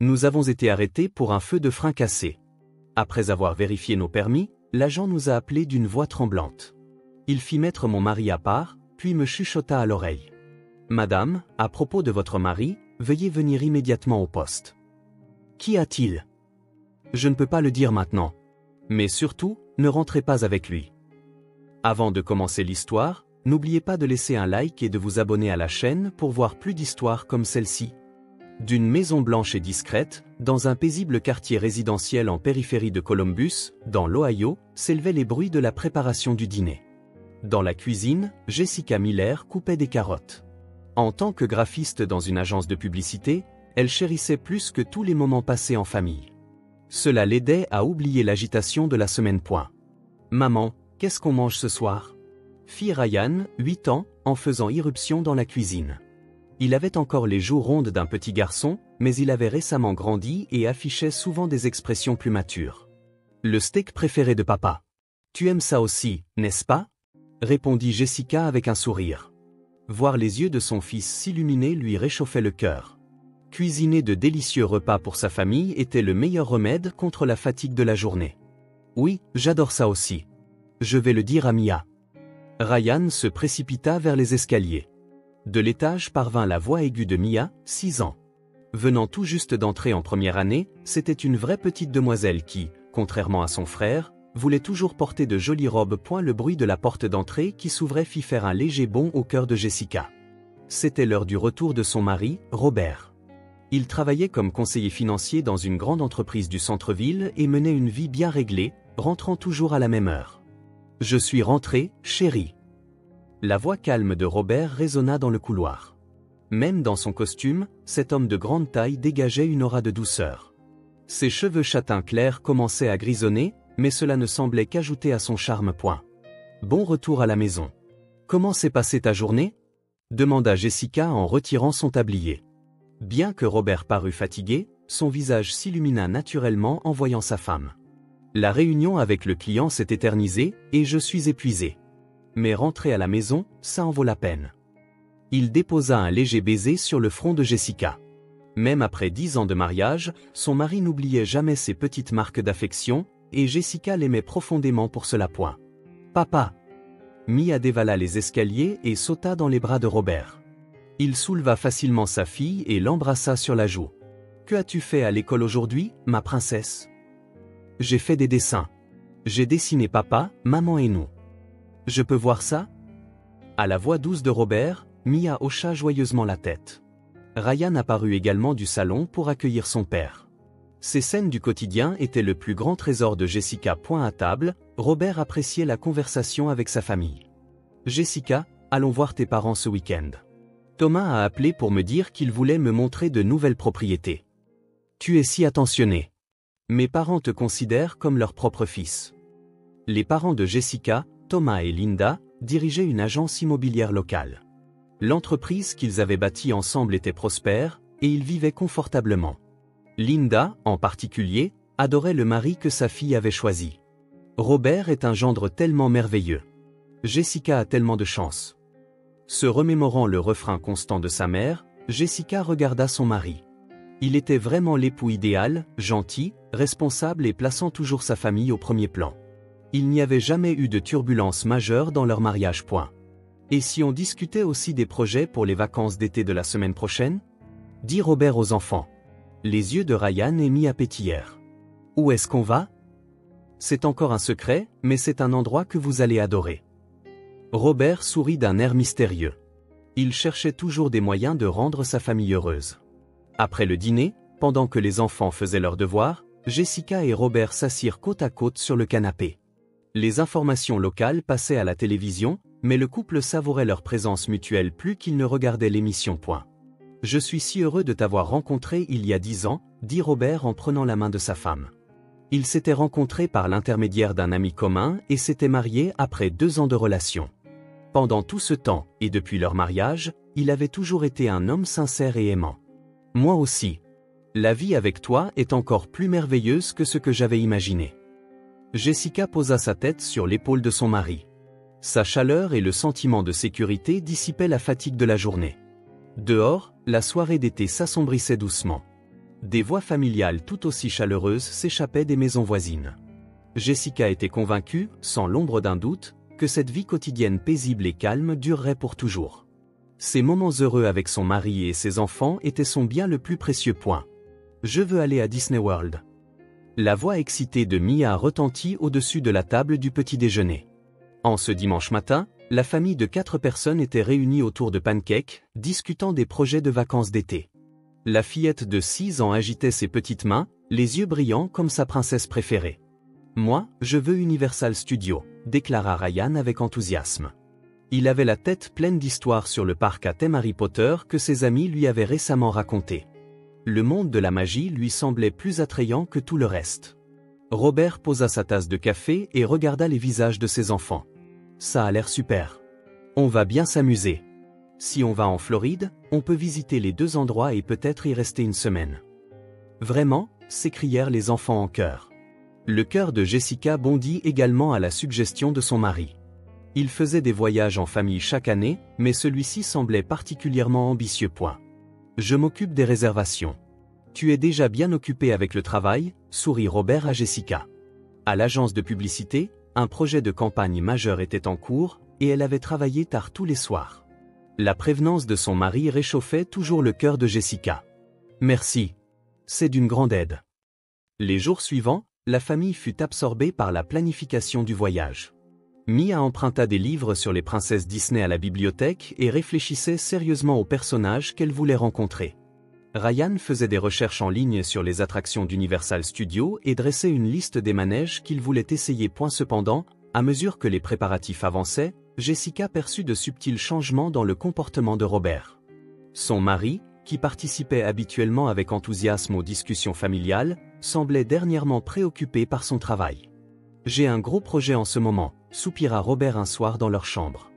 Nous avons été arrêtés pour un feu de frein cassé. Après avoir vérifié nos permis, l'agent nous a appelés d'une voix tremblante. Il fit mettre mon mari à part, puis me chuchota à l'oreille. Madame, à propos de votre mari, veuillez venir immédiatement au poste. Qu'y a-t-il? Je ne peux pas le dire maintenant. Mais surtout, ne rentrez pas avec lui. Avant de commencer l'histoire, n'oubliez pas de laisser un like et de vous abonner à la chaîne pour voir plus d'histoires comme celle-ci. D'une maison blanche et discrète, dans un paisible quartier résidentiel en périphérie de Columbus, dans l'Ohio, s'élevaient les bruits de la préparation du dîner. Dans la cuisine, Jessica Miller coupait des carottes. En tant que graphiste dans une agence de publicité, elle chérissait plus que tous les moments passés en famille. Cela l'aidait à oublier l'agitation de la semaine. Maman, qu'est-ce qu'on mange ce soir? Fit Ryan, 8 ans, en faisant irruption dans la cuisine. Il avait encore les joues rondes d'un petit garçon, mais il avait récemment grandi et affichait souvent des expressions plus matures. Le steak préféré de papa. Tu aimes ça aussi, n'est-ce pas? Répondit Jessica avec un sourire. Voir les yeux de son fils s'illuminer lui réchauffait le cœur. Cuisiner de délicieux repas pour sa famille était le meilleur remède contre la fatigue de la journée. Oui, j'adore ça aussi. Je vais le dire à Mia. Ryan se précipita vers les escaliers. De l'étage parvint la voix aiguë de Mia, 6 ans. Venant tout juste d'entrer en première année, c'était une vraie petite demoiselle qui, contrairement à son frère, voulait toujours porter de jolies robes. Le bruit de la porte d'entrée qui s'ouvrait fit faire un léger bond au cœur de Jessica. C'était l'heure du retour de son mari, Robert. Il travaillait comme conseiller financier dans une grande entreprise du centre-ville et menait une vie bien réglée, rentrant toujours à la même heure. Je suis rentré, chérie. La voix calme de Robert résonna dans le couloir. Même dans son costume, cet homme de grande taille dégageait une aura de douceur. Ses cheveux châtains clairs commençaient à grisonner, mais cela ne semblait qu'ajouter à son charme. Bon retour à la maison. Comment s'est passée ta journée? Demanda Jessica en retirant son tablier. Bien que Robert parût fatigué, son visage s'illumina naturellement en voyant sa femme. La réunion avec le client s'est éternisée, et je suis épuisé. Mais rentrer à la maison, ça en vaut la peine. Il déposa un léger baiser sur le front de Jessica. Même après 10 ans de mariage, son mari n'oubliait jamais ces petites marques d'affection, et Jessica l'aimait profondément pour cela. Papa. Mia dévala les escaliers et sauta dans les bras de Robert. Il souleva facilement sa fille et l'embrassa sur la joue. Que as-tu fait à l'école aujourd'hui, ma princesse? J'ai fait des dessins. J'ai dessiné papa, maman et nous. Je peux voir ça? À la voix douce de Robert, Mia hocha joyeusement la tête. Ryan apparut également du salon pour accueillir son père. Ces scènes du quotidien étaient le plus grand trésor de Jessica. À table, Robert appréciait la conversation avec sa famille. Jessica, allons voir tes parents ce week-end. Thomas a appelé pour me dire qu'il voulait me montrer de nouvelles propriétés. Tu es si attentionné. Mes parents te considèrent comme leur propre fils. Les parents de Jessica, Thomas et Linda, dirigeaient une agence immobilière locale. L'entreprise qu'ils avaient bâtie ensemble était prospère, et ils vivaient confortablement. Linda, en particulier, adorait le mari que sa fille avait choisi. Robert est un gendre tellement merveilleux. Jessica a tellement de chance. Se remémorant le refrain constant de sa mère, Jessica regarda son mari. Il était vraiment l'époux idéal, gentil, responsable et plaçant toujours sa famille au premier plan. Il n'y avait jamais eu de turbulence majeure dans leur mariage. Et si on discutait aussi des projets pour les vacances d'été de la semaine prochaine? Dit Robert aux enfants. Les yeux de Ryan et Mia pétillèrent. Où est-ce qu'on va? C'est encore un secret, mais c'est un endroit que vous allez adorer. Robert sourit d'un air mystérieux. Il cherchait toujours des moyens de rendre sa famille heureuse. Après le dîner, pendant que les enfants faisaient leurs devoirs, Jessica et Robert s'assirent côte à côte sur le canapé. Les informations locales passaient à la télévision, mais le couple savourait leur présence mutuelle plus qu'ils ne regardaient l'émission. Je suis si heureux de t'avoir rencontré il y a 10 ans, dit Robert en prenant la main de sa femme. Ils s'étaient rencontrés par l'intermédiaire d'un ami commun et s'étaient mariés après 2 ans de relation. Pendant tout ce temps, et depuis leur mariage, il avait toujours été un homme sincère et aimant. Moi aussi. La vie avec toi est encore plus merveilleuse que ce que j'avais imaginé. Jessica posa sa tête sur l'épaule de son mari. Sa chaleur et le sentiment de sécurité dissipaient la fatigue de la journée. Dehors, la soirée d'été s'assombrissait doucement. Des voix familiales tout aussi chaleureuses s'échappaient des maisons voisines. Jessica était convaincue, sans l'ombre d'un doute, que cette vie quotidienne paisible et calme durerait pour toujours. Ces moments heureux avec son mari et ses enfants étaient son bien le plus précieux point. « Je veux aller à Disney World ». La voix excitée de Mia retentit au-dessus de la table du petit déjeuner. En ce dimanche matin, la famille de 4 personnes était réunie autour de pancakes, discutant des projets de vacances d'été. La fillette de 6 ans agitait ses petites mains, les yeux brillants comme sa princesse préférée. « Moi, je veux Universal Studios », déclara Ryan avec enthousiasme. Il avait la tête pleine d'histoires sur le parc à thème Harry Potter que ses amis lui avaient récemment raconté. Le monde de la magie lui semblait plus attrayant que tout le reste. Robert posa sa tasse de café et regarda les visages de ses enfants. « Ça a l'air super. On va bien s'amuser. Si on va en Floride, on peut visiter les 2 endroits et peut-être y rester une semaine. » « Vraiment ?» s'écrièrent les enfants en chœur. Le cœur de Jessica bondit également à la suggestion de son mari. Il faisait des voyages en famille chaque année, mais celui-ci semblait particulièrement ambitieux. Je m'occupe des réservations. Tu es déjà bien occupé avec le travail, sourit Robert à Jessica. À l'agence de publicité, un projet de campagne majeur était en cours, et elle avait travaillé tard tous les soirs. La prévenance de son mari réchauffait toujours le cœur de Jessica. Merci. C'est d'une grande aide. Les jours suivants, la famille fut absorbée par la planification du voyage. Mia emprunta des livres sur les princesses Disney à la bibliothèque et réfléchissait sérieusement aux personnages qu'elle voulait rencontrer. Ryan faisait des recherches en ligne sur les attractions d'Universal Studios et dressait une liste des manèges qu'il voulait essayer. Cependant, à mesure que les préparatifs avançaient, Jessica perçut de subtils changements dans le comportement de Robert. Son mari, qui participait habituellement avec enthousiasme aux discussions familiales, semblait dernièrement préoccupé par son travail. « J'ai un gros projet en ce moment », soupira Robert un soir dans leur chambre.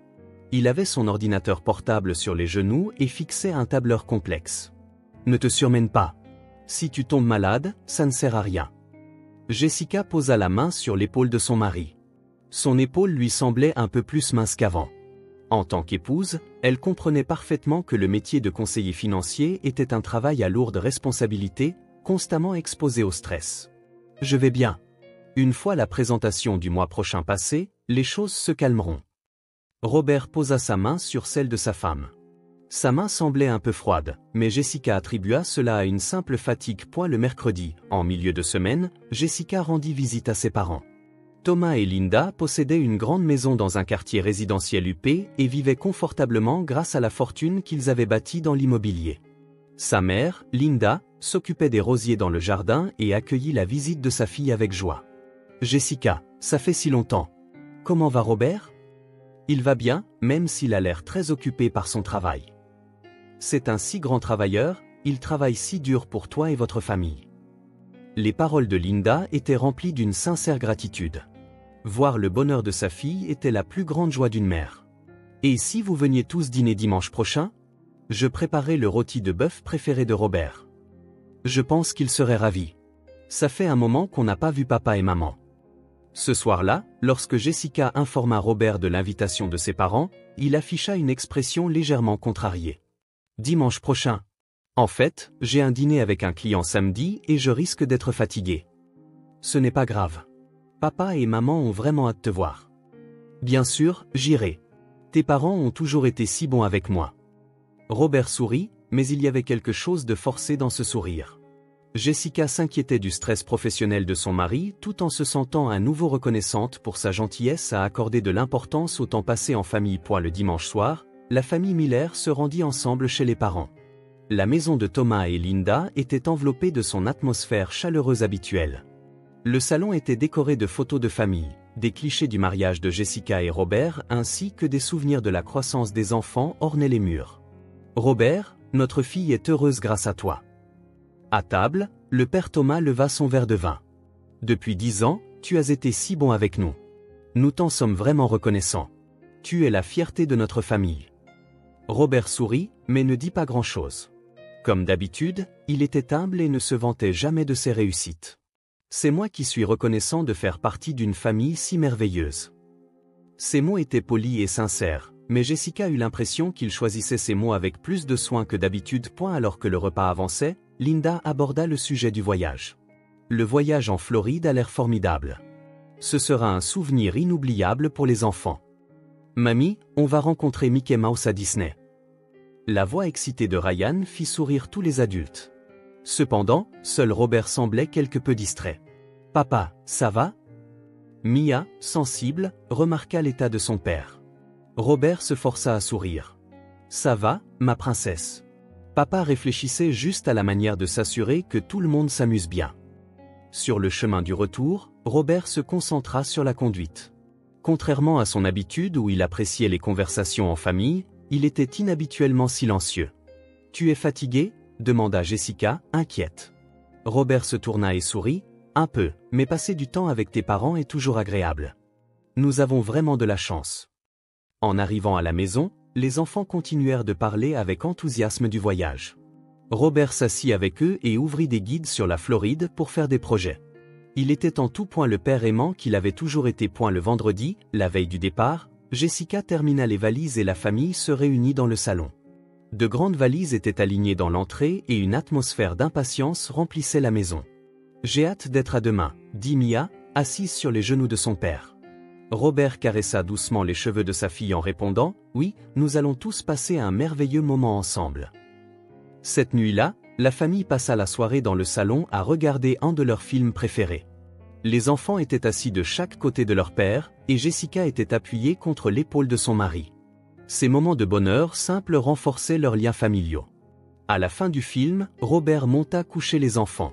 Il avait son ordinateur portable sur les genoux et fixait un tableur complexe. « Ne te surmène pas. Si tu tombes malade, ça ne sert à rien. » Jessica posa la main sur l'épaule de son mari. Son épaule lui semblait un peu plus mince qu'avant. En tant qu'épouse, elle comprenait parfaitement que le métier de conseiller financier était un travail à lourde responsabilité, constamment exposé au stress. « Je vais bien. Une fois la présentation du mois prochain passée, les choses se calmeront. » Robert posa sa main sur celle de sa femme. Sa main semblait un peu froide, mais Jessica attribua cela à une simple fatigue. Le mercredi, en milieu de semaine, Jessica rendit visite à ses parents. Thomas et Linda possédaient une grande maison dans un quartier résidentiel huppé et vivaient confortablement grâce à la fortune qu'ils avaient bâtie dans l'immobilier. Sa mère, Linda, s'occupait des rosiers dans le jardin et accueillit la visite de sa fille avec joie. « Jessica, ça fait si longtemps. Comment va Robert ? » « Il va bien, même s'il a l'air très occupé par son travail. C'est un si grand travailleur, il travaille si dur pour toi et votre famille. » Les paroles de Linda étaient remplies d'une sincère gratitude. Voir le bonheur de sa fille était la plus grande joie d'une mère. « Et si vous veniez tous dîner dimanche prochain ? Je préparais le rôti de bœuf préféré de Robert. Je pense qu'il serait ravi. Ça fait un moment qu'on n'a pas vu papa et maman. » Ce soir-là, lorsque Jessica informa Robert de l'invitation de ses parents, il afficha une expression légèrement contrariée. « Dimanche prochain. En fait, j'ai un dîner avec un client samedi et je risque d'être fatigué. » « Ce n'est pas grave. Papa et maman ont vraiment hâte de te voir. »« Bien sûr, j'irai. Tes parents ont toujours été si bons avec moi. » Robert sourit, mais il y avait quelque chose de forcé dans ce sourire. Jessica s'inquiétait du stress professionnel de son mari tout en se sentant à nouveau reconnaissante pour sa gentillesse à accorder de l'importance au temps passé en famille. Le dimanche soir, la famille Miller se rendit ensemble chez les parents. La maison de Thomas et Linda était enveloppée de son atmosphère chaleureuse habituelle. Le salon était décoré de photos de famille, des clichés du mariage de Jessica et Robert ainsi que des souvenirs de la croissance des enfants ornaient les murs. « Robert, notre fille est heureuse grâce à toi. » À table, le père Thomas leva son verre de vin. « Depuis 10 ans, tu as été si bon avec nous. Nous t'en sommes vraiment reconnaissants. Tu es la fierté de notre famille. » Robert sourit, mais ne dit pas grand-chose. Comme d'habitude, il était humble et ne se vantait jamais de ses réussites. « C'est moi qui suis reconnaissant de faire partie d'une famille si merveilleuse. » Ces mots étaient polis et sincères, mais Jessica eut l'impression qu'il choisissait ses mots avec plus de soin que d'habitude. Alors que le repas avançait, Linda aborda le sujet du voyage. Le voyage en Floride a l'air formidable. Ce sera un souvenir inoubliable pour les enfants. Mamie, on va rencontrer Mickey Mouse à Disney. La voix excitée de Ryan fit sourire tous les adultes. Cependant, seul Robert semblait quelque peu distrait. Papa, ça va? Mia, sensible, remarqua l'état de son père. Robert se força à sourire. Ça va, ma princesse. Papa réfléchissait juste à la manière de s'assurer que tout le monde s'amuse bien. Sur le chemin du retour, Robert se concentra sur la conduite. Contrairement à son habitude où il appréciait les conversations en famille, il était inhabituellement silencieux. « Tu es fatigué ?» demanda Jessica, inquiète. Robert se tourna et sourit. « Un peu, mais passer du temps avec tes parents est toujours agréable. Nous avons vraiment de la chance. » En arrivant à la maison, les enfants continuèrent de parler avec enthousiasme du voyage. Robert s'assit avec eux et ouvrit des guides sur la Floride pour faire des projets. Il était en tout point le père aimant qu'il avait toujours été. Le vendredi, la veille du départ, Jessica termina les valises et la famille se réunit dans le salon. De grandes valises étaient alignées dans l'entrée et une atmosphère d'impatience remplissait la maison. « J'ai hâte d'être à demain », dit Mia, assise sur les genoux de son père. Robert caressa doucement les cheveux de sa fille en répondant « Oui, nous allons tous passer un merveilleux moment ensemble. » Cette nuit-là, la famille passa la soirée dans le salon à regarder un de leurs films préférés. Les enfants étaient assis de chaque côté de leur père, et Jessica était appuyée contre l'épaule de son mari. Ces moments de bonheur simple renforçaient leurs liens familiaux. À la fin du film, Robert monta coucher les enfants.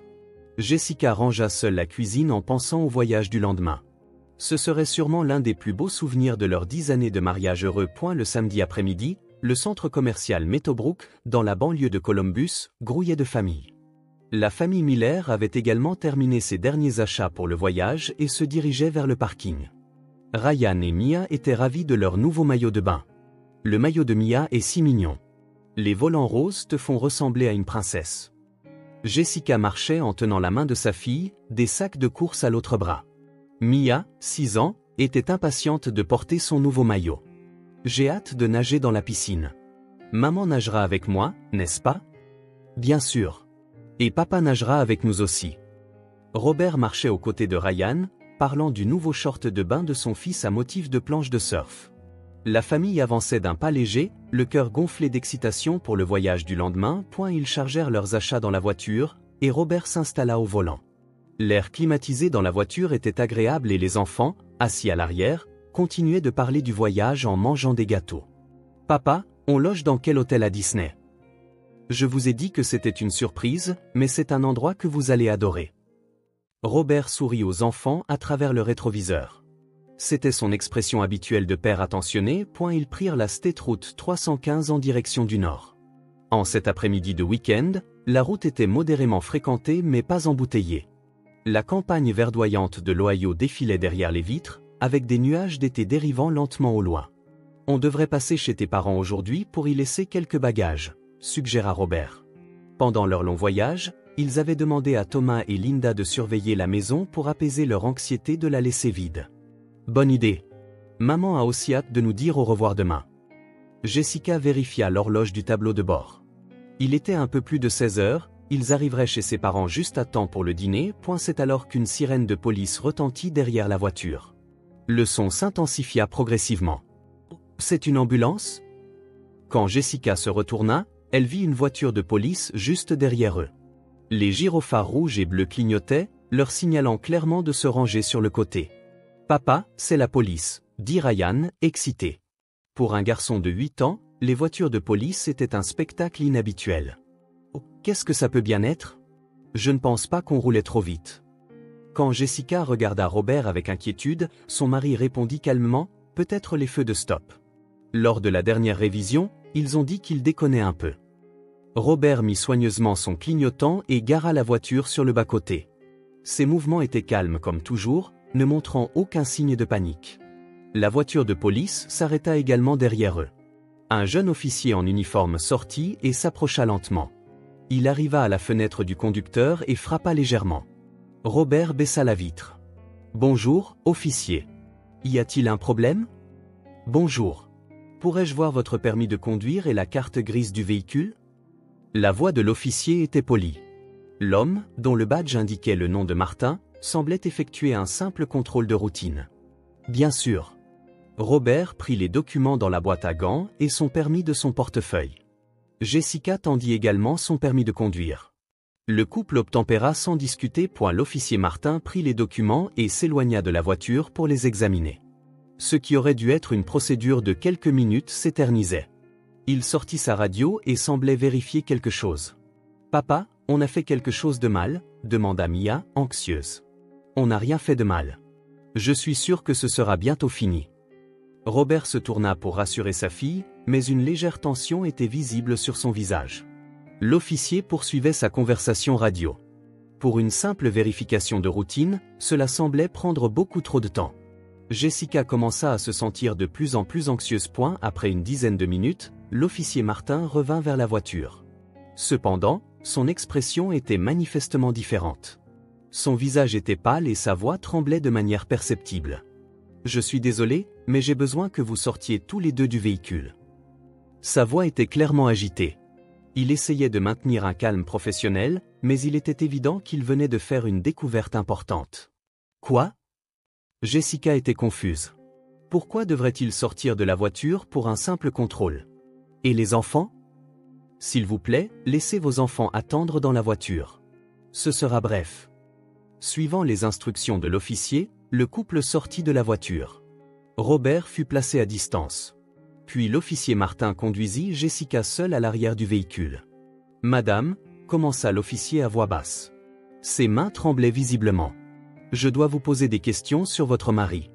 Jessica rangea seule la cuisine en pensant au voyage du lendemain. Ce serait sûrement l'un des plus beaux souvenirs de leurs 10 années de mariage heureux. Le samedi après-midi, le centre commercial Meadowbrook, dans la banlieue de Columbus, grouillait de familles. La famille Miller avait également terminé ses derniers achats pour le voyage et se dirigeait vers le parking. Ryan et Mia étaient ravis de leur nouveau maillot de bain. Le maillot de Mia est si mignon. Les volants roses te font ressembler à une princesse. Jessica marchait en tenant la main de sa fille, des sacs de course à l'autre bras. Mia, 6 ans, était impatiente de porter son nouveau maillot. J'ai hâte de nager dans la piscine. Maman nagera avec moi, n'est-ce pas? Bien sûr. Et papa nagera avec nous aussi. Robert marchait aux côtés de Ryan, parlant du nouveau short de bain de son fils à motif de planche de surf. La famille avançait d'un pas léger, le cœur gonflé d'excitation pour le voyage du lendemain. Ils chargèrent leurs achats dans la voiture, et Robert s'installa au volant. L'air climatisé dans la voiture était agréable et les enfants, assis à l'arrière, continuaient de parler du voyage en mangeant des gâteaux. « Papa, on loge dans quel hôtel à Disney? Je vous ai dit que c'était une surprise, mais c'est un endroit que vous allez adorer. » Robert sourit aux enfants à travers le rétroviseur. C'était son expression habituelle de père attentionné. Ils prirent la State Route 315 en direction du nord. En cet après-midi de week-end, la route était modérément fréquentée mais pas embouteillée. La campagne verdoyante de l'Ohio défilait derrière les vitres, avec des nuages d'été dérivant lentement au loin. « On devrait passer chez tes parents aujourd'hui pour y laisser quelques bagages », suggéra Robert. Pendant leur long voyage, ils avaient demandé à Thomas et Linda de surveiller la maison pour apaiser leur anxiété de la laisser vide. « Bonne idée. Maman a aussi hâte de nous dire au revoir demain. » Jessica vérifia l'horloge du tableau de bord. Il était un peu plus de 16 heures, ils arriveraient chez ses parents juste à temps pour le dîner. C'est alors qu'une sirène de police retentit derrière la voiture. Le son s'intensifia progressivement. « C'est une ambulance ?» Quand Jessica se retourna, elle vit une voiture de police juste derrière eux. Les gyrophares rouges et bleus clignotaient, leur signalant clairement de se ranger sur le côté. « Papa, c'est la police », dit Ryan, excité. Pour un garçon de 8 ans, les voitures de police étaient un spectacle inhabituel. « Oh, qu'est-ce que ça peut bien être? Je ne pense pas qu'on roulait trop vite. » Quand Jessica regarda Robert avec inquiétude, son mari répondit calmement, « Peut-être les feux de stop. » Lors de la dernière révision, ils ont dit qu'il déconnait un peu. Robert mit soigneusement son clignotant et gara la voiture sur le bas-côté. Ses mouvements étaient calmes comme toujours, ne montrant aucun signe de panique. La voiture de police s'arrêta également derrière eux. Un jeune officier en uniforme sortit et s'approcha lentement. Il arriva à la fenêtre du conducteur et frappa légèrement. Robert baissa la vitre. « Bonjour, officier. Y a-t-il un problème? »« Bonjour. Pourrais-je voir votre permis de conduire et la carte grise du véhicule ?» La voix de l'officier était polie. L'homme, dont le badge indiquait le nom de Martin, semblait effectuer un simple contrôle de routine. Bien sûr. Robert prit les documents dans la boîte à gants et son permis de son portefeuille. Jessica tendit également son permis de conduire. Le couple obtempéra sans discuter. L'officier Martin prit les documents et s'éloigna de la voiture pour les examiner. Ce qui aurait dû être une procédure de quelques minutes s'éternisait. Il sortit sa radio et semblait vérifier quelque chose. « Papa, on a fait quelque chose de mal ?» demanda Mia, anxieuse. « On n'a rien fait de mal. Je suis sûr que ce sera bientôt fini. » Robert se tourna pour rassurer sa fille, mais une légère tension était visible sur son visage. L'officier poursuivait sa conversation radio. Pour une simple vérification de routine, cela semblait prendre beaucoup trop de temps. Jessica commença à se sentir de plus en plus anxieuse. Après une dizaine de minutes, l'officier Martin revint vers la voiture. Cependant, son expression était manifestement différente. Son visage était pâle et sa voix tremblait de manière perceptible. « Je suis désolé, mais j'ai besoin que vous sortiez tous les deux du véhicule. » Sa voix était clairement agitée. Il essayait de maintenir un calme professionnel, mais il était évident qu'il venait de faire une découverte importante. « Quoi ?» Jessica était confuse. Pourquoi devrait-il sortir de la voiture pour un simple contrôle? Et les enfants? S'il vous plaît, laissez vos enfants attendre dans la voiture. Ce sera bref. Suivant les instructions de l'officier, le couple sortit de la voiture. Robert fut placé à distance. Puis l'officier Martin conduisit Jessica seule à l'arrière du véhicule. « Madame » commença l'officier à voix basse. Ses mains tremblaient visiblement. « Je dois vous poser des questions sur votre mari.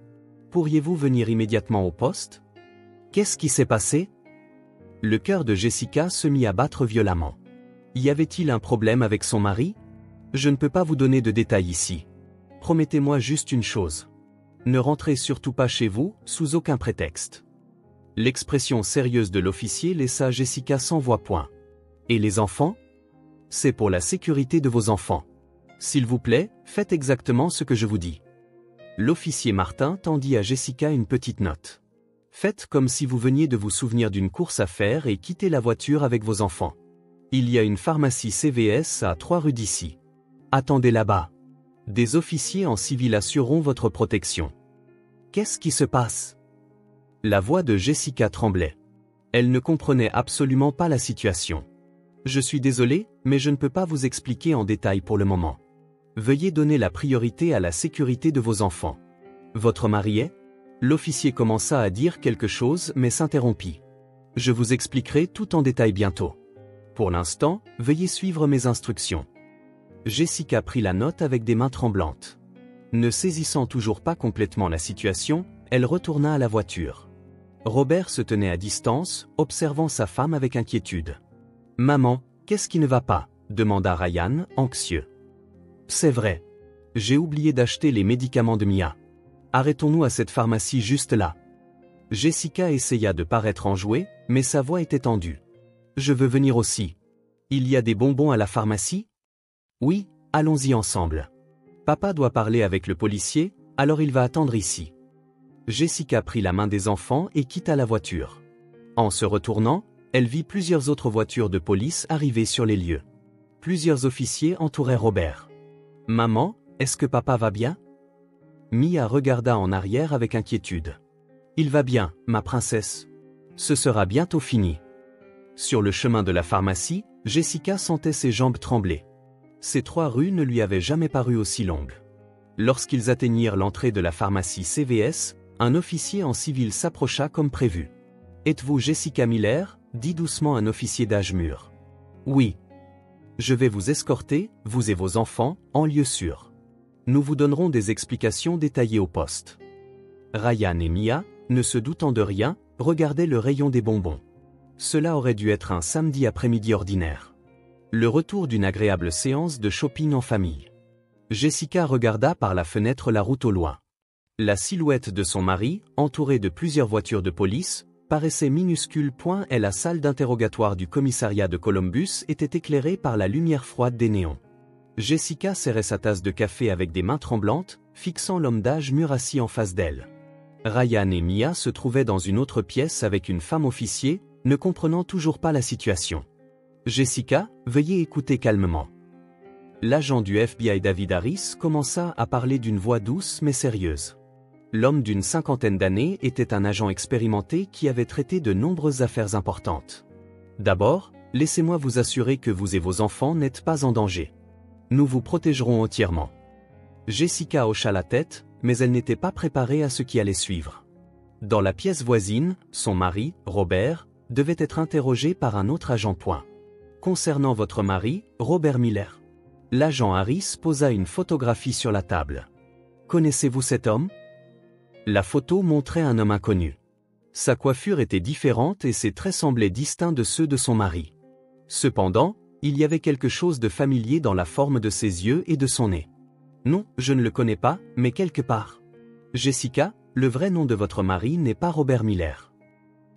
Pourriez-vous venir immédiatement au poste? Qu'est-ce qui s'est passé ?» Le cœur de Jessica se mit à battre violemment. Y avait-il un problème avec son mari? Je ne peux pas vous donner de détails ici. Promettez-moi juste une chose. Ne rentrez surtout pas chez vous, sous aucun prétexte. L'expression sérieuse de l'officier laissa Jessica sans voix. Et les enfants? C'est pour la sécurité de vos enfants. S'il vous plaît, faites exactement ce que je vous dis. L'officier Martin tendit à Jessica une petite note. Faites comme si vous veniez de vous souvenir d'une course à faire et quittez la voiture avec vos enfants. Il y a une pharmacie CVS à 3 rues d'ici. Attendez là-bas. Des officiers en civil assureront votre protection. Qu'est-ce qui se passe? La voix de Jessica tremblait. Elle ne comprenait absolument pas la situation. Je suis désolé, mais je ne peux pas vous expliquer en détail pour le moment. Veuillez donner la priorité à la sécurité de vos enfants. Votre mari est? L'officier commença à dire quelque chose mais s'interrompit. Je vous expliquerai tout en détail bientôt. Pour l'instant, veuillez suivre mes instructions. Jessica prit la note avec des mains tremblantes. Ne saisissant toujours pas complètement la situation, elle retourna à la voiture. Robert se tenait à distance, observant sa femme avec inquiétude. « Maman, qu'est-ce qui ne va pas ?» demanda Ryan, anxieux. « C'est vrai. J'ai oublié d'acheter les médicaments de Mia. Arrêtons-nous à cette pharmacie juste là. » Jessica essaya de paraître enjouée, mais sa voix était tendue. « Je veux venir aussi. Il y a des bonbons à la pharmacie? » « Oui, allons-y ensemble. Papa doit parler avec le policier, alors il va attendre ici. » Jessica prit la main des enfants et quitta la voiture. En se retournant, elle vit plusieurs autres voitures de police arriver sur les lieux. Plusieurs officiers entouraient Robert. « Maman, est-ce que papa va bien ?» Mia regarda en arrière avec inquiétude. « Il va bien, ma princesse. Ce sera bientôt fini. » Sur le chemin de la pharmacie, Jessica sentait ses jambes trembler. Ces 3 rues ne lui avaient jamais paru aussi longues. Lorsqu'ils atteignirent l'entrée de la pharmacie CVS, un officier en civil s'approcha comme prévu. « Êtes-vous Jessica Miller ?» dit doucement un officier d'âge mûr. « Oui. Je vais vous escorter, vous et vos enfants, en lieu sûr. Nous vous donnerons des explications détaillées au poste. » Ryan et Mia, ne se doutant de rien, regardaient le rayon des bonbons. Cela aurait dû être un samedi après-midi ordinaire. Le retour d'une agréable séance de shopping en famille. Jessica regarda par la fenêtre la route au loin. La silhouette de son mari, entourée de plusieurs voitures de police, paraissait minuscule. Et la salle d'interrogatoire du commissariat de Columbus était éclairée par la lumière froide des néons. Jessica serrait sa tasse de café avec des mains tremblantes, fixant l'homme d'âge mûr assis en face d'elle. Ryan et Mia se trouvaient dans une autre pièce avec une femme officier, ne comprenant toujours pas la situation. « Jessica, veuillez écouter calmement. L'agent du FBI David Harris commença à parler d'une voix douce mais sérieuse. L'homme d'une cinquantaine d'années était un agent expérimenté qui avait traité de nombreuses affaires importantes. D'abord, laissez-moi vous assurer que vous et vos enfants n'êtes pas en danger. Nous vous protégerons entièrement. Jessica hocha la tête, mais elle n'était pas préparée à ce qui allait suivre. Dans la pièce voisine, son mari, Robert, devait être interrogé par un autre agent. Concernant votre mari, Robert Miller. L'agent Harris posa une photographie sur la table. Connaissez-vous cet homme? La photo montrait un homme inconnu. Sa coiffure était différente et ses traits semblaient distincts de ceux de son mari. Cependant, il y avait quelque chose de familier dans la forme de ses yeux et de son nez. Non, je ne le connais pas, mais quelque part. Jessica, le vrai nom de votre mari n'est pas Robert Miller.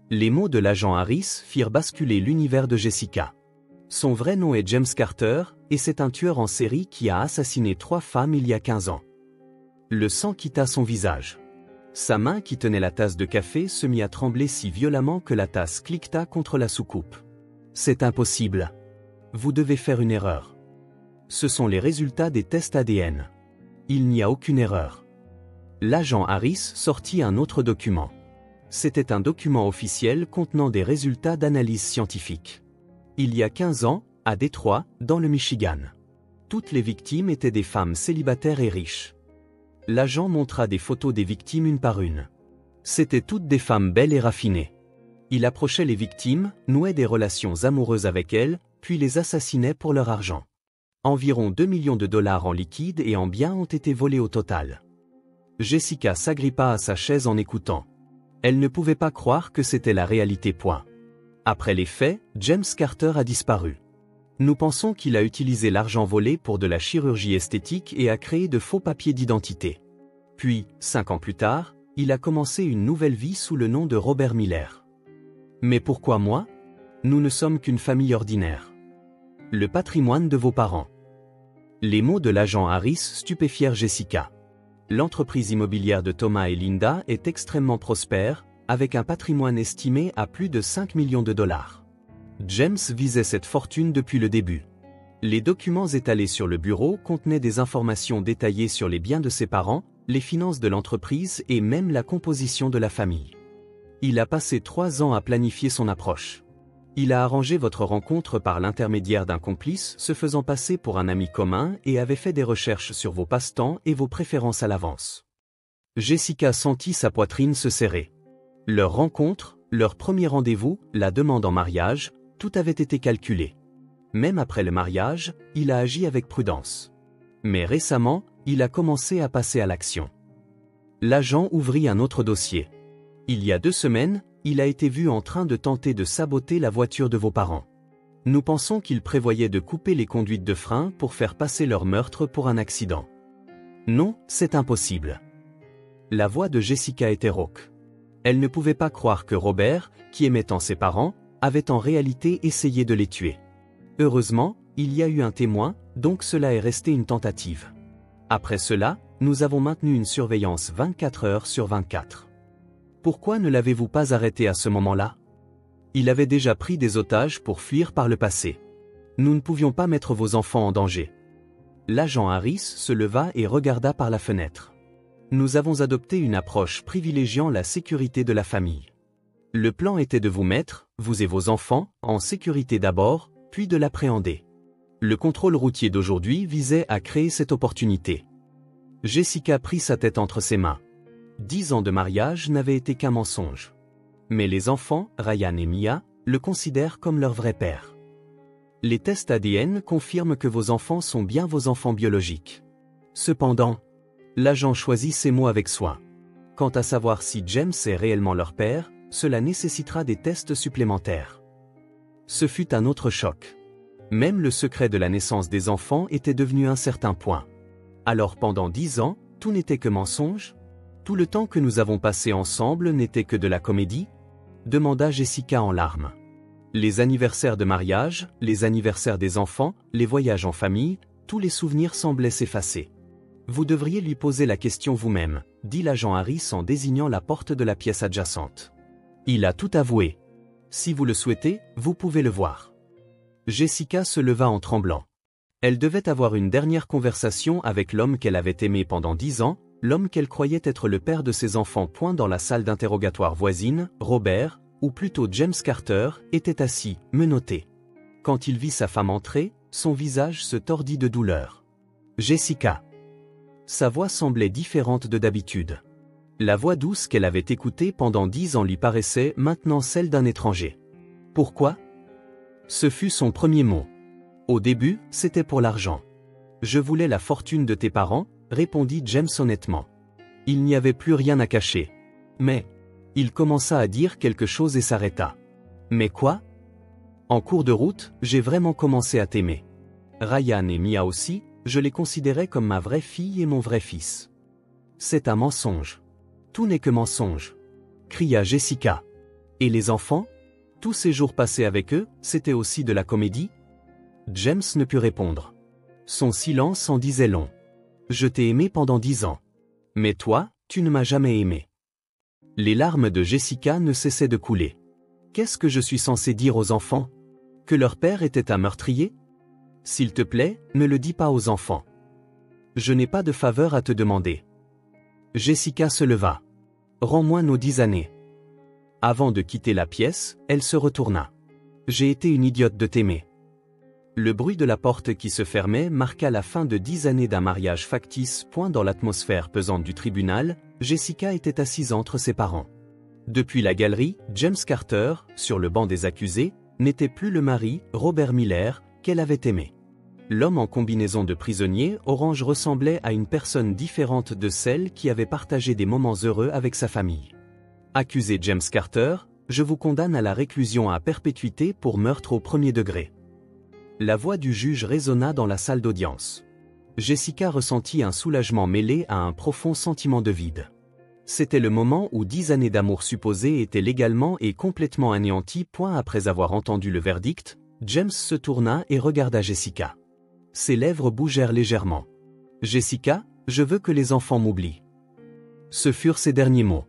Les mots de l'agent Harris firent basculer l'univers de Jessica. Son vrai nom est James Carter, et c'est un tueur en série qui a assassiné 3 femmes il y a 15 ans. Le sang quitta son visage. Sa main qui tenait la tasse de café se mit à trembler si violemment que la tasse cliqueta contre la soucoupe. C'est impossible. Vous devez faire une erreur. Ce sont les résultats des tests ADN. Il n'y a aucune erreur. L'agent Harris sortit un autre document. C'était un document officiel contenant des résultats d'analyse scientifique. Il y a 15 ans, à Détroit, dans le Michigan. Toutes les victimes étaient des femmes célibataires et riches. L'agent montra des photos des victimes une par une. C'étaient toutes des femmes belles et raffinées. Il approchait les victimes, nouait des relations amoureuses avec elles, puis les assassinait pour leur argent. Environ 2 millions de dollars en liquide et en biens ont été volés au total. Jessica s'agrippa à sa chaise en écoutant. Elle ne pouvait pas croire que c'était la réalité. Après les faits, James Carter a disparu. Nous pensons qu'il a utilisé l'argent volé pour de la chirurgie esthétique et a créé de faux papiers d'identité. Puis, 5 ans plus tard, il a commencé une nouvelle vie sous le nom de Robert Miller. Mais pourquoi moi? Nous ne sommes qu'une famille ordinaire. Le patrimoine de vos parents. Les mots de l'agent Harris stupéfièrent Jessica. L'entreprise immobilière de Thomas et Linda est extrêmement prospère, avec un patrimoine estimé à plus de 5 millions de dollars. James visait cette fortune depuis le début. Les documents étalés sur le bureau contenaient des informations détaillées sur les biens de ses parents, les finances de l'entreprise et même la composition de la famille. Il a passé 3 ans à planifier son approche. Il a arrangé votre rencontre par l'intermédiaire d'un complice se faisant passer pour un ami commun et avait fait des recherches sur vos passe-temps et vos préférences à l'avance. Jessica sentit sa poitrine se serrer. Leur rencontre, leur premier rendez-vous, la demande en mariage, tout avait été calculé. Même après le mariage, il a agi avec prudence. Mais récemment, il a commencé à passer à l'action. L'agent ouvrit un autre dossier. Il y a 2 semaines, il a été vu en train de tenter de saboter la voiture de vos parents. Nous pensons qu'il prévoyait de couper les conduites de frein pour faire passer leur meurtre pour un accident. Non, c'est impossible. La voix de Jessica était rauque. Elle ne pouvait pas croire que Robert, qui aimait tant ses parents, avait en réalité essayé de les tuer. Heureusement, il y a eu un témoin, donc cela est resté une tentative. Après cela, nous avons maintenu une surveillance 24 heures sur 24. Pourquoi ne l'avez-vous pas arrêté à ce moment-là? Il avait déjà pris des otages pour fuir par le passé. Nous ne pouvions pas mettre vos enfants en danger. L'agent Harris se leva et regarda par la fenêtre. Nous avons adopté une approche privilégiant la sécurité de la famille. Le plan était de vous mettre, vous et vos enfants, en sécurité d'abord, puis de l'appréhender. Le contrôle routier d'aujourd'hui visait à créer cette opportunité. Jessica prit sa tête entre ses mains. 10 ans de mariage n'avaient été qu'un mensonge. Mais les enfants, Ryan et Mia, le considèrent comme leur vrai père. Les tests ADN confirment que vos enfants sont bien vos enfants biologiques. Cependant, l'agent choisit ses mots avec soin. Quant à savoir si James est réellement leur père, cela nécessitera des tests supplémentaires. Ce fut un autre choc. Même le secret de la naissance des enfants était devenu un certain point. Alors pendant 10 ans, tout n'était que mensonge? Tout le temps que nous avons passé ensemble n'était que de la comédie? Demanda Jessica en larmes. Les anniversaires de mariage, les anniversaires des enfants, les voyages en famille, tous les souvenirs semblaient s'effacer. Vous devriez lui poser la question vous-même, dit l'agent Harris en désignant la porte de la pièce adjacente. Il a tout avoué. Si vous le souhaitez, vous pouvez le voir. Jessica se leva en tremblant. Elle devait avoir une dernière conversation avec l'homme qu'elle avait aimé pendant 10 ans, l'homme qu'elle croyait être le père de ses enfants. Dans la salle d'interrogatoire voisine, Robert, ou plutôt James Carter, était assis, menotté. Quand il vit sa femme entrer, son visage se tordit de douleur. Jessica. Sa voix semblait différente de d'habitude. La voix douce qu'elle avait écoutée pendant 10 ans lui paraissait maintenant celle d'un étranger. Pourquoi? Ce fut son premier mot. Au début, c'était pour l'argent. Je voulais la fortune de tes parents, répondit James honnêtement. Il n'y avait plus rien à cacher. Mais, il commença à dire quelque chose et s'arrêta. Mais quoi? En cours de route, j'ai vraiment commencé à t'aimer. Ryan et Mia aussi, je les considérais comme ma vraie fille et mon vrai fils. C'est un mensonge. Tout n'est que mensonge. Cria Jessica. Et les enfants? Tous ces jours passés avec eux, c'était aussi de la comédie? James ne put répondre. Son silence en disait long. Je t'ai aimé pendant 10 ans. Mais toi, tu ne m'as jamais aimé. Les larmes de Jessica ne cessaient de couler. Qu'est-ce que je suis censé dire aux enfants? Que leur père était un meurtrier? S'il te plaît, ne le dis pas aux enfants. Je n'ai pas de faveur à te demander. Jessica se leva. Rends-moi nos 10 années. Avant de quitter la pièce, elle se retourna. J'ai été une idiote de t'aimer. Le bruit de la porte qui se fermait marqua la fin de 10 années d'un mariage factice. Dans l'atmosphère pesante du tribunal, Jessica était assise entre ses parents. Depuis la galerie, James Carter, sur le banc des accusés, n'était plus le mari, Robert Miller, qu'elle avait aimé. L'homme en combinaison de prisonnier orange ressemblait à une personne différente de celle qui avait partagé des moments heureux avec sa famille. Accusé James Carter, je vous condamne à la réclusion à perpétuité pour meurtre au premier degré. La voix du juge résonna dans la salle d'audience. Jessica ressentit un soulagement mêlé à un profond sentiment de vide. C'était le moment où 10 années d'amour supposé étaient légalement et complètement anéanties. Après avoir entendu le verdict, James se tourna et regarda Jessica. Ses lèvres bougèrent légèrement. Jessica, je veux que les enfants m'oublient. Ce furent ses derniers mots.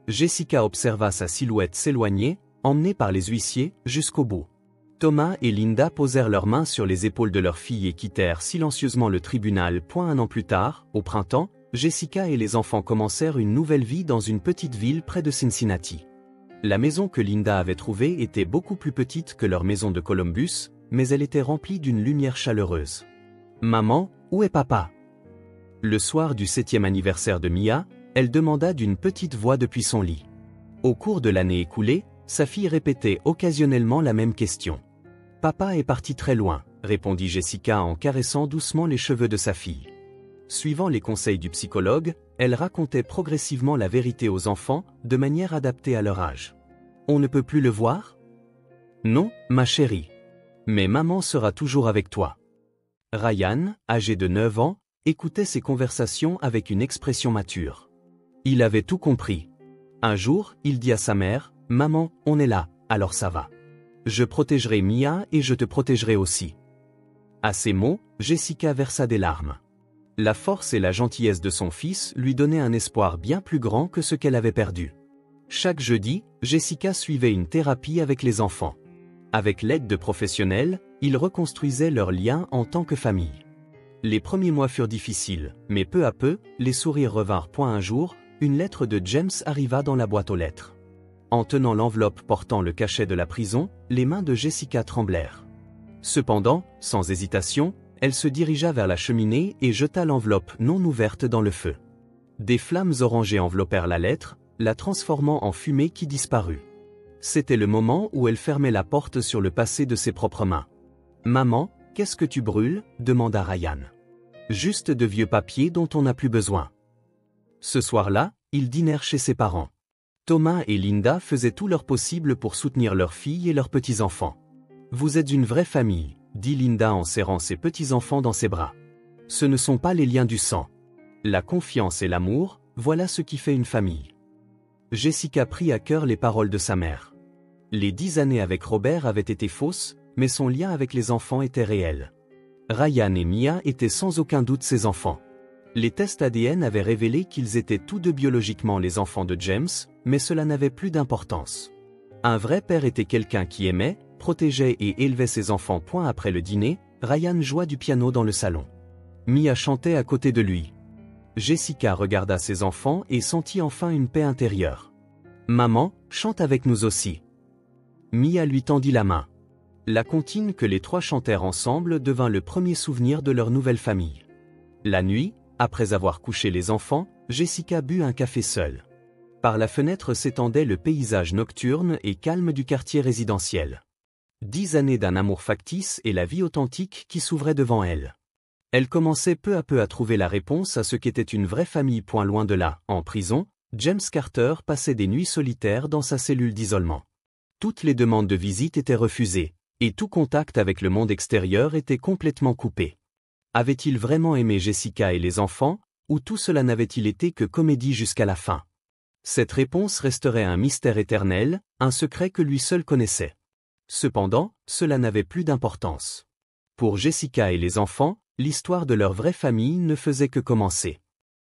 Jessica observa sa silhouette s'éloigner, emmenée par les huissiers, jusqu'au bout. Thomas et Linda posèrent leurs mains sur les épaules de leur fille et quittèrent silencieusement le tribunal. Un an plus tard, au printemps, Jessica et les enfants commencèrent une nouvelle vie dans une petite ville près de Cincinnati. La maison que Linda avait trouvée était beaucoup plus petite que leur maison de Columbus, mais elle était remplie d'une lumière chaleureuse. « Maman, où est papa ?» Le soir du 7e anniversaire de Mia, elle demanda d'une petite voix depuis son lit. Au cours de l'année écoulée, sa fille répétait occasionnellement la même question. « Papa est parti très loin », répondit Jessica en caressant doucement les cheveux de sa fille. Suivant les conseils du psychologue, elle racontait progressivement la vérité aux enfants, de manière adaptée à leur âge. « On ne peut plus le voir ? » « Non, ma chérie. Mais maman sera toujours avec toi. » Ryan, âgé de 9 ans, écoutait ces conversations avec une expression mature. Il avait tout compris. Un jour, il dit à sa mère, « Maman, on est là, alors ça va. Je protégerai Mia et je te protégerai aussi. » À ces mots, Jessica versa des larmes. La force et la gentillesse de son fils lui donnaient un espoir bien plus grand que ce qu'elle avait perdu. Chaque jeudi, Jessica suivait une thérapie avec les enfants. Avec l'aide de professionnels, ils reconstruisaient leurs liens en tant que famille. Les premiers mois furent difficiles, mais peu à peu, les sourires revinrent. Un jour, une lettre de James arriva dans la boîte aux lettres. En tenant l'enveloppe portant le cachet de la prison, les mains de Jessica tremblèrent. Cependant, sans hésitation, elle se dirigea vers la cheminée et jeta l'enveloppe non ouverte dans le feu. Des flammes orangées enveloppèrent la lettre, la transformant en fumée qui disparut. C'était le moment où elle fermait la porte sur le passé de ses propres mains. « Maman, qu'est-ce que tu brûles ?» demanda Ryan. « Juste de vieux papiers dont on n'a plus besoin. » Ce soir-là, ils dînèrent chez ses parents. Thomas et Linda faisaient tout leur possible pour soutenir leur fille et leurs petits-enfants. « Vous êtes une vraie famille », dit Linda en serrant ses petits-enfants dans ses bras. « Ce ne sont pas les liens du sang. La confiance et l'amour, voilà ce qui fait une famille. » Jessica prit à cœur les paroles de sa mère. Les 10 années avec Robert avaient été fausses, mais son lien avec les enfants était réel. Ryan et Mia étaient sans aucun doute ses enfants. Les tests ADN avaient révélé qu'ils étaient tous deux biologiquement les enfants de James, mais cela n'avait plus d'importance. Un vrai père était quelqu'un qui aimait, protégeait et élevait ses enfants. Après le dîner, Ryan joua du piano dans le salon. Mia chantait à côté de lui. Jessica regarda ses enfants et sentit enfin une paix intérieure. « Maman, chante avec nous aussi. » Mia lui tendit la main. La comptine que les trois chantèrent ensemble devint le premier souvenir de leur nouvelle famille. La nuit, après avoir couché les enfants, Jessica but un café seule. Par la fenêtre s'étendait le paysage nocturne et calme du quartier résidentiel. 10 années d'un amour factice et la vie authentique qui s'ouvrait devant elle. Elle commençait peu à peu à trouver la réponse à ce qu'était une vraie famille. Point loin de là, en prison, James Carter passait des nuits solitaires dans sa cellule d'isolement. Toutes les demandes de visite étaient refusées, et tout contact avec le monde extérieur était complètement coupé. Avait-il vraiment aimé Jessica et les enfants, ou tout cela n'avait-il été que comédie jusqu'à la fin? Cette réponse resterait un mystère éternel, un secret que lui seul connaissait. Cependant, cela n'avait plus d'importance. Pour Jessica et les enfants, l'histoire de leur vraie famille ne faisait que commencer.